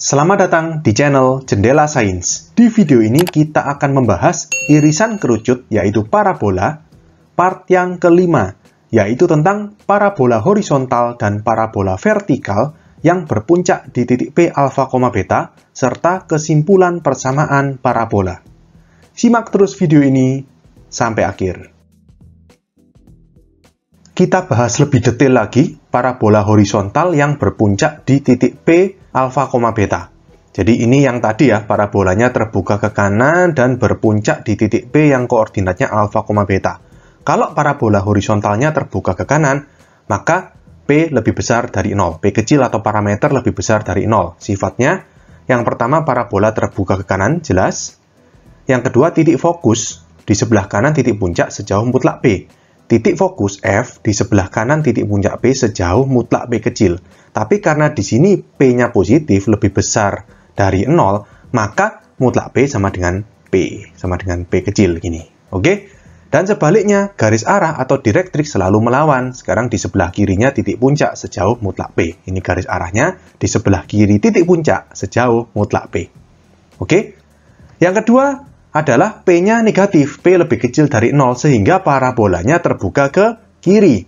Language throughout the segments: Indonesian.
Selamat datang di channel Jendela Sains. Di video ini kita akan membahas irisan kerucut yaitu parabola, part yang kelima, yaitu tentang parabola horizontal dan parabola vertikal yang berpuncak di titik P alfa, beta, serta kesimpulan persamaan parabola. Simak terus video ini sampai akhir. Kita bahas lebih detail lagi parabola horizontal yang berpuncak di titik P alfa, beta. Jadi ini yang tadi ya, parabolanya terbuka ke kanan dan berpuncak di titik P yang koordinatnya alfa, beta. Kalau parabola horizontalnya terbuka ke kanan, maka P lebih besar dari 0. P kecil atau parameter lebih besar dari 0. Sifatnya, yang pertama parabola terbuka ke kanan, jelas. Yang kedua, titik fokus di sebelah kanan titik puncak sejauh mutlak P. Titik fokus F di sebelah kanan titik puncak P sejauh mutlak P kecil. Tapi karena di sini P-nya positif lebih besar dari 0, maka mutlak P sama dengan P, sama dengan P kecil gini. Oke? Dan sebaliknya, garis arah atau direktrik selalu melawan. Sekarang di sebelah kirinya titik puncak sejauh mutlak P. Ini garis arahnya, di sebelah kiri titik puncak sejauh mutlak P. Oke? Yang kedua adalah P-nya negatif, P lebih kecil dari 0, sehingga parabolanya terbuka ke kiri.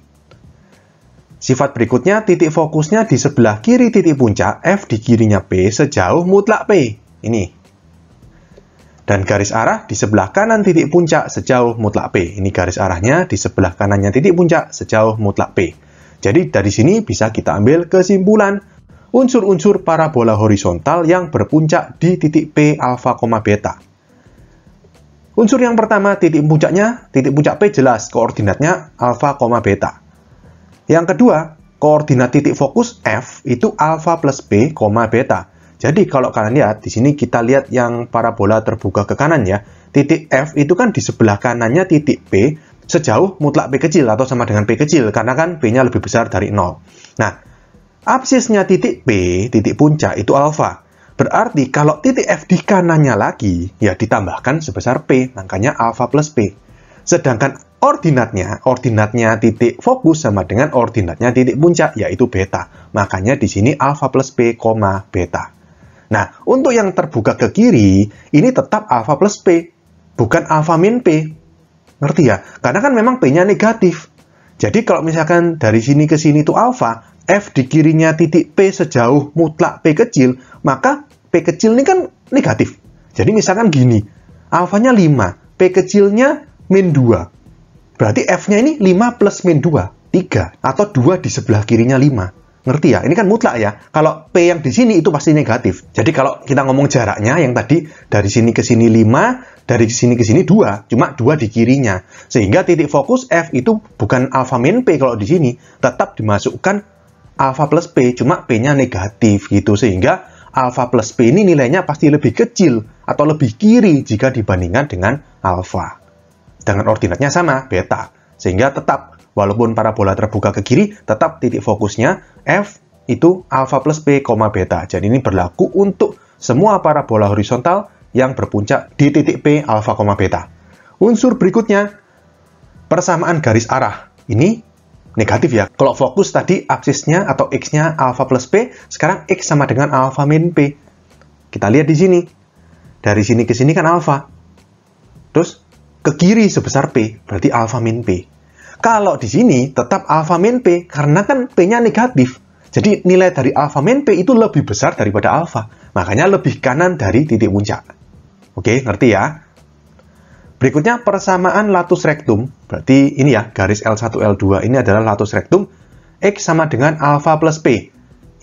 Sifat berikutnya, titik fokusnya di sebelah kiri titik puncak, F di kirinya P sejauh mutlak P. Ini. Dan garis arah di sebelah kanan titik puncak sejauh mutlak P. Ini garis arahnya di sebelah kanannya titik puncak sejauh mutlak P. Jadi dari sini bisa kita ambil kesimpulan unsur-unsur parabola horizontal yang berpuncak di titik P alfa, beta. Unsur yang pertama, titik puncak P jelas, koordinatnya alfa, beta. Yang kedua, koordinat titik fokus F itu alfa plus P, beta. Jadi kalau kalian lihat, di sini kita lihat yang parabola terbuka ke kanan ya. Titik F itu kan di sebelah kanannya titik P sejauh mutlak P kecil atau sama dengan P kecil, karena kan P-nya lebih besar dari 0. Nah, absisnya titik P, titik puncak itu alfa. Berarti kalau titik F di kanannya lagi, ya ditambahkan sebesar P, makanya alfa plus P. Sedangkan ordinatnya titik fokus sama dengan ordinatnya titik puncak, yaitu beta. Makanya di sini alfa plus P, beta. Nah, untuk yang terbuka ke kiri, ini tetap alfa plus P, bukan alfa min P. Ngerti ya? Karena kan memang P-nya negatif. Jadi kalau misalkan dari sini ke sini itu alfa, F di kirinya titik P sejauh mutlak P kecil, maka P kecil ini kan negatif. Jadi misalkan gini, alfanya 5, P kecilnya min 2. Berarti F-nya ini 5 plus min 2, 3. Atau 2 di sebelah kirinya 5. Ngerti ya? Ini kan mutlak ya. Kalau P yang di sini itu pasti negatif. Jadi kalau kita ngomong jaraknya yang tadi dari sini ke sini 5, dari sini ke sini 2, cuma 2 di kirinya. Sehingga titik fokus F itu bukan alfa min P kalau di sini. Tetap dimasukkan alfa plus P, cuma P-nya negatif gitu. Sehingga alfa plus P ini nilainya pasti lebih kecil atau lebih kiri jika dibandingkan dengan alfa. Dengan ordinatnya sama, beta. Sehingga tetap, walaupun parabola terbuka ke kiri, tetap titik fokusnya F itu alfa plus P, beta. Jadi ini berlaku untuk semua parabola horizontal yang berpuncak di titik P alfa, beta. Unsur berikutnya, persamaan garis arah. Ini negatif ya. Kalau fokus tadi absisnya atau X-nya alfa plus P, sekarang X sama dengan alfa min P. Kita lihat di sini. Dari sini ke sini kan alfa. Terus ke kiri sebesar P, berarti alfa min P. Kalau di sini tetap alfa min P, karena kan P-nya negatif. Jadi nilai dari alfa min P itu lebih besar daripada alfa. Makanya lebih kanan dari titik puncak. Oke, ngerti ya? Berikutnya persamaan latus rectum, berarti ini ya, garis L1, L2, ini adalah latus rectum, X sama dengan alfa plus P.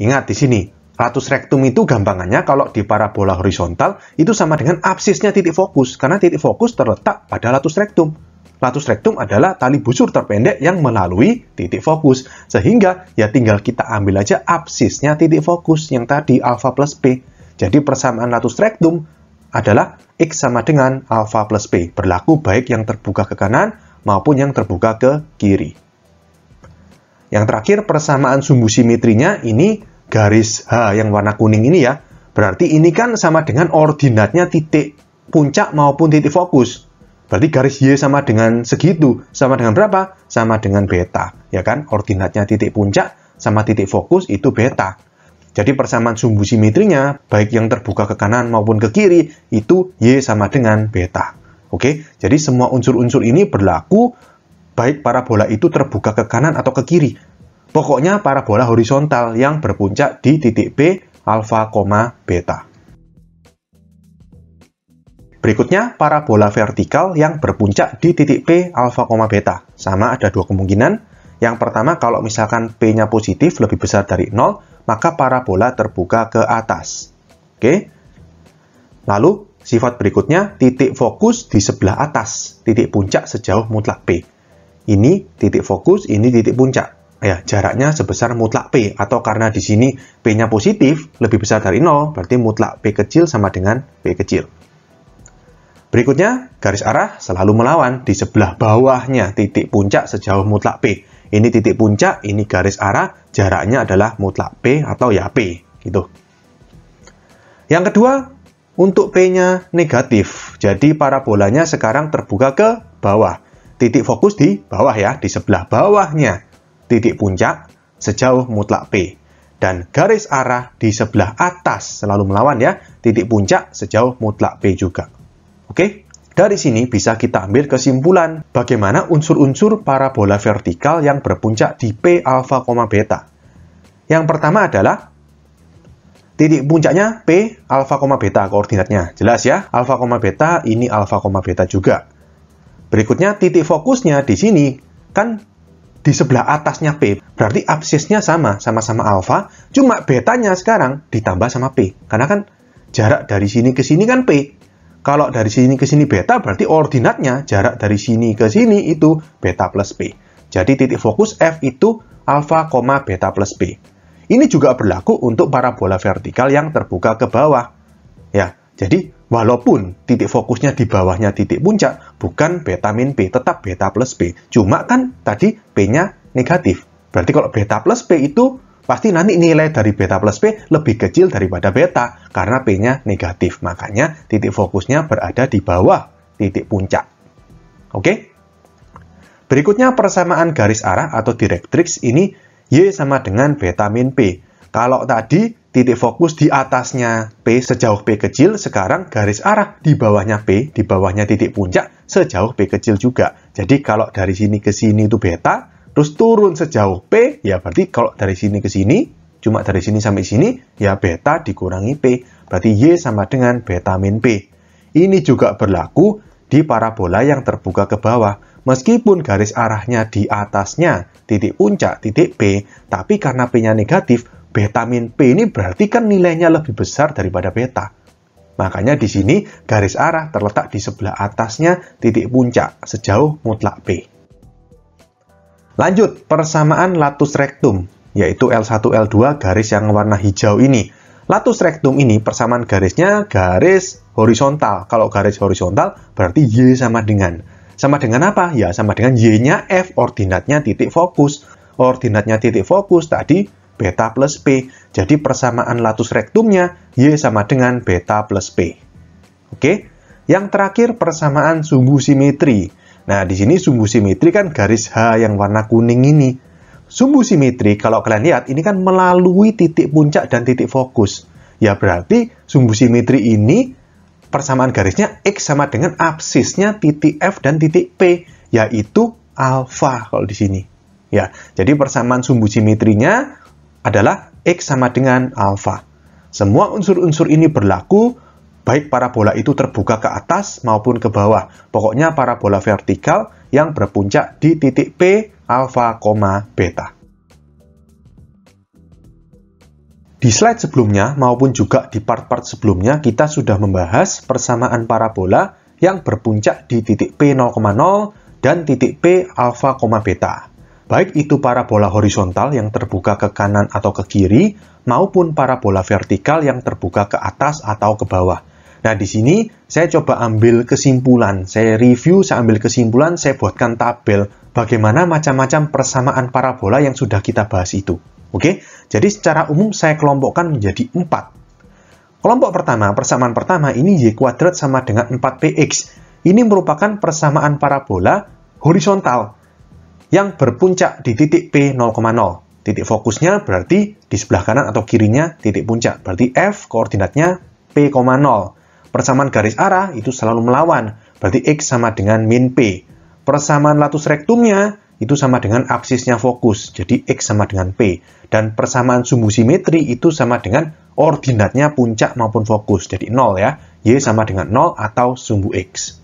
Ingat di sini, latus rectum itu gampangannya kalau di parabola horizontal, itu sama dengan absisnya titik fokus, karena titik fokus terletak pada latus rectum. Latus rectum adalah tali busur terpendek yang melalui titik fokus, sehingga ya tinggal kita ambil aja absisnya titik fokus, yang tadi alfa plus P. Jadi persamaan latus rectum adalah X sama dengan alfa plus P. Berlaku baik yang terbuka ke kanan maupun yang terbuka ke kiri. Yang terakhir, persamaan sumbu simetrinya ini garis H yang warna kuning ini ya. Berarti ini kan sama dengan ordinatnya titik puncak maupun titik fokus. Berarti garis Y sama dengan segitu. Sama dengan berapa? Sama dengan beta. Ya kan? Ordinatnya titik puncak sama titik fokus itu beta. Jadi persamaan sumbu simetrinya, baik yang terbuka ke kanan maupun ke kiri, itu Y sama dengan beta. Oke, jadi semua unsur-unsur ini berlaku baik parabola itu terbuka ke kanan atau ke kiri. Pokoknya parabola horizontal yang berpuncak di titik P, alfa, beta. Berikutnya, parabola vertikal yang berpuncak di titik P, alfa, beta. Sama, ada dua kemungkinan. Yang pertama, kalau misalkan P-nya positif lebih besar dari 0, maka parabola terbuka ke atas. Oke. Lalu, sifat berikutnya, titik fokus di sebelah atas, titik puncak sejauh mutlak P. Ini titik fokus, ini titik puncak. Ya, jaraknya sebesar mutlak P, atau karena di sini P-nya positif lebih besar dari 0, berarti mutlak P kecil sama dengan P kecil. Berikutnya, garis arah selalu melawan di sebelah bawahnya titik puncak sejauh mutlak P. Ini titik puncak, ini garis arah, jaraknya adalah mutlak P atau ya P, gitu. Yang kedua, untuk P-nya negatif. Jadi parabolanya sekarang terbuka ke bawah. Titik fokus di bawah ya, di sebelah bawahnya titik puncak sejauh mutlak P. Dan garis arah di sebelah atas selalu melawan ya, titik puncak sejauh mutlak P juga. Oke? Dari sini bisa kita ambil kesimpulan bagaimana unsur-unsur parabola vertikal yang berpuncak di P, alfa, beta. Yang pertama adalah titik puncaknya P, alfa, beta koordinatnya. Jelas ya, alfa, beta ini alfa, beta juga. Berikutnya titik fokusnya di sini kan di sebelah atasnya P. Berarti absisnya sama-sama alfa, cuma betanya sekarang ditambah sama P. Karena kan jarak dari sini ke sini kan P. Kalau dari sini ke sini beta, berarti ordinatnya jarak dari sini ke sini itu beta plus P. Jadi titik fokus F itu alfa, beta plus P. Ini juga berlaku untuk parabola vertikal yang terbuka ke bawah. Ya, jadi walaupun titik fokusnya di bawahnya titik puncak, bukan beta min P, tetap beta plus P. Cuma kan tadi P-nya negatif. Berarti kalau beta plus P itu pasti nanti nilai dari beta plus P lebih kecil daripada beta, karena P-nya negatif. Makanya titik fokusnya berada di bawah titik puncak. Oke? Berikutnya persamaan garis arah atau directrix ini Y sama dengan beta min P. Kalau tadi titik fokus di atasnya P sejauh P kecil, sekarang garis arah di bawahnya P, di bawahnya titik puncak sejauh P kecil juga. Jadi kalau dari sini ke sini itu beta, terus turun sejauh P, ya berarti kalau dari sini ke sini, cuma dari sini sampai sini, ya beta dikurangi P. Berarti Y sama dengan beta min P. Ini juga berlaku di parabola yang terbuka ke bawah. Meskipun garis arahnya di atasnya titik puncak, titik P, tapi karena P-nya negatif, beta min P ini berarti kan nilainya lebih besar daripada beta. Makanya di sini garis arah terletak di sebelah atasnya titik puncak, sejauh mutlak P. Lanjut, persamaan latus rectum, yaitu L1, L2 garis yang warna hijau ini. Latus rectum ini persamaan garisnya garis horizontal. Kalau garis horizontal berarti Y sama dengan. Sama dengan apa? Ya sama dengan Y-nya F, ordinatnya titik fokus. Ordinatnya titik fokus tadi beta plus P. Jadi persamaan latus rectumnya Y sama dengan beta plus P. Oke? Yang terakhir persamaan sumbu simetri. Nah, di sini sumbu simetri kan garis H yang warna kuning ini. Sumbu simetri, kalau kalian lihat, ini kan melalui titik puncak dan titik fokus. Ya, berarti sumbu simetri ini persamaan garisnya X sama dengan absisnya titik F dan titik P, yaitu alfa kalau di sini. Ya, jadi persamaan sumbu simetrinya adalah X sama dengan alfa. Semua unsur-unsur ini berlaku baik parabola itu terbuka ke atas maupun ke bawah. Pokoknya parabola vertikal yang berpuncak di titik P, alfa, beta. Di slide sebelumnya maupun juga di part-part sebelumnya kita sudah membahas persamaan parabola yang berpuncak di titik P0,0 dan titik P, alfa, beta. Baik itu parabola horizontal yang terbuka ke kanan atau ke kiri, maupun parabola vertikal yang terbuka ke atas atau ke bawah. Nah, di sini saya coba ambil kesimpulan, saya review, saya ambil kesimpulan, saya buatkan tabel bagaimana macam-macam persamaan parabola yang sudah kita bahas itu. Oke, jadi secara umum saya kelompokkan menjadi 4. Kelompok pertama, persamaan pertama ini Y kuadrat sama dengan 4PX. Ini merupakan persamaan parabola horizontal yang berpuncak di titik P0,0. Titik fokusnya berarti di sebelah kanan atau kirinya titik puncak. Berarti F koordinatnya P, 0. Persamaan garis arah itu selalu melawan. Berarti X sama dengan min P. Persamaan latus rektumnya itu sama dengan absisnya fokus. Jadi X sama dengan P. Dan persamaan sumbu simetri itu sama dengan ordinatnya puncak maupun fokus. Jadi 0 ya. Y sama dengan 0 atau sumbu X.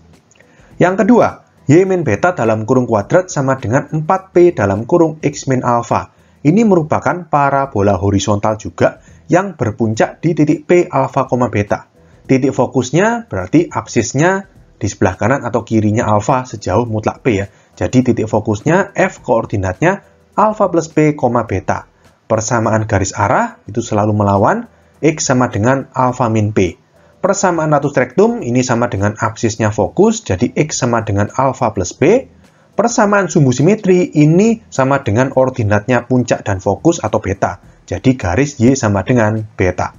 Yang kedua, Y min beta dalam kurung kuadrat sama dengan 4P dalam kurung X min alpha. Ini merupakan parabola horizontal juga yang berpuncak di titik P alpha, beta. Titik fokusnya berarti absisnya di sebelah kanan atau kirinya alpha sejauh mutlak P ya. Jadi titik fokusnya F koordinatnya alpha plus P, beta. Persamaan garis arah itu selalu melawan X sama dengan alpha min P. Persamaan latus rektum ini sama dengan absisnya fokus, jadi X sama dengan alpha plus P. Persamaan sumbu simetri ini sama dengan ordinatnya puncak dan fokus atau beta. Jadi garis Y sama dengan beta.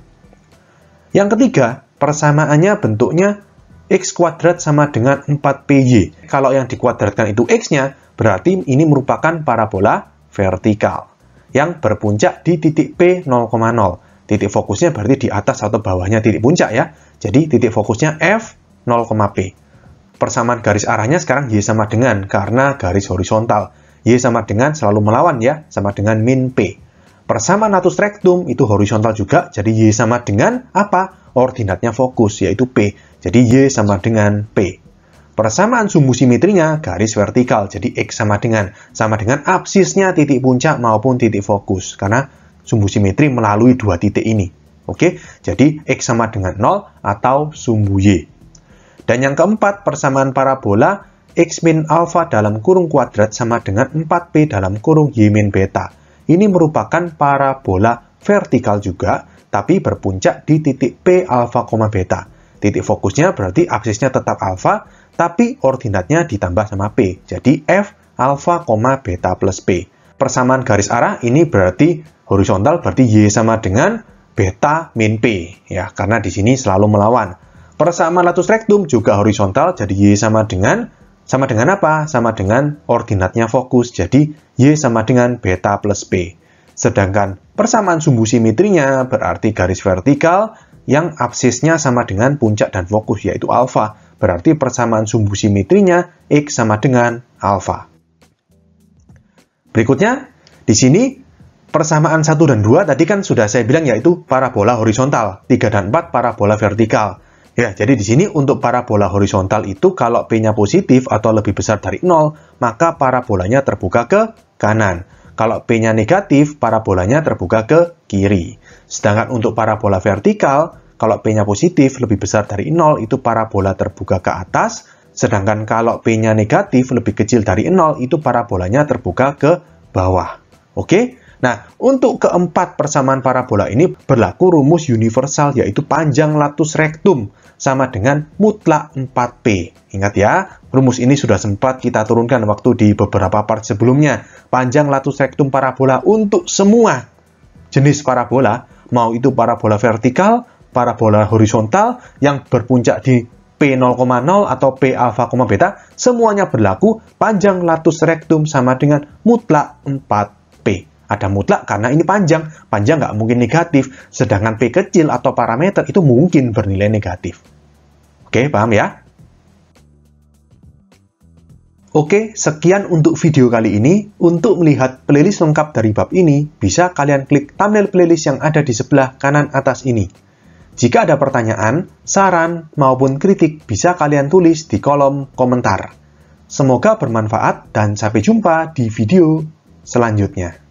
Yang ketiga, persamaannya bentuknya X kuadrat sama dengan 4PY. Kalau yang dikuadratkan itu X-nya, berarti ini merupakan parabola vertikal yang berpuncak di titik P 0,0. Titik fokusnya berarti di atas atau bawahnya titik puncak ya. Jadi titik fokusnya F 0,P. Persamaan garis arahnya sekarang Y sama dengan, karena garis horizontal. Y sama dengan selalu melawan ya, sama dengan min P. Persamaan latus rektum itu horizontal juga, jadi Y sama dengan apa? Ordinatnya fokus, yaitu P. Jadi Y sama dengan P. Persamaan sumbu simetrinya garis vertikal, jadi X sama dengan absisnya titik puncak maupun titik fokus, karena sumbu simetri melalui dua titik ini. Oke, jadi X sama dengan 0 atau sumbu Y. Dan yang keempat, persamaan parabola X min alpha dalam kurung kuadrat sama dengan 4P dalam kurung Y min beta. Ini merupakan parabola vertikal juga, tapi berpuncak di titik P alpha, beta. Titik fokusnya berarti absisnya tetap alpha, tapi ordinatnya ditambah sama P. Jadi F alpha, beta plus P. Persamaan garis arah ini berarti horizontal, berarti Y sama dengan beta min P. Ya, karena di sini selalu melawan. Persamaan latus rektum juga horizontal, jadi Y sama dengan apa? Sama dengan ordinatnya fokus, jadi Y sama dengan beta plus P. Sedangkan persamaan sumbu simetrinya berarti garis vertikal yang absisnya sama dengan puncak dan fokus, yaitu alpha. Berarti persamaan sumbu simetrinya X sama dengan alpha. Berikutnya, di sini persamaan 1 dan 2 tadi kan sudah saya bilang yaitu parabola horizontal, 3 dan 4 parabola vertikal. Ya, jadi di sini untuk parabola horizontal itu kalau P-nya positif atau lebih besar dari 0, maka parabolanya terbuka ke kanan. Kalau P-nya negatif, parabolanya terbuka ke kiri. Sedangkan untuk parabola vertikal, kalau P-nya positif lebih besar dari 0, itu parabola terbuka ke atas. Sedangkan kalau P-nya negatif lebih kecil dari 0, itu parabolanya terbuka ke bawah. Oke? Nah, untuk keempat persamaan parabola ini berlaku rumus universal, yaitu panjang latus rektum sama dengan mutlak 4P. Ingat ya, rumus ini sudah sempat kita turunkan waktu di beberapa part sebelumnya. Panjang latus rektum parabola untuk semua jenis parabola, mau itu parabola vertikal, parabola horizontal, yang berpuncak di P0,0 atau P alpha, beta, semuanya berlaku panjang latus rektum sama dengan mutlak 4P. Ada mutlak karena ini panjang nggak mungkin negatif, sedangkan P kecil atau parameter itu mungkin bernilai negatif. Oke, paham ya? Oke, sekian untuk video kali ini. Untuk melihat playlist lengkap dari bab ini, bisa kalian klik thumbnail playlist yang ada di sebelah kanan atas ini. Jika ada pertanyaan, saran, maupun kritik, bisa kalian tulis di kolom komentar. Semoga bermanfaat dan sampai jumpa di video selanjutnya.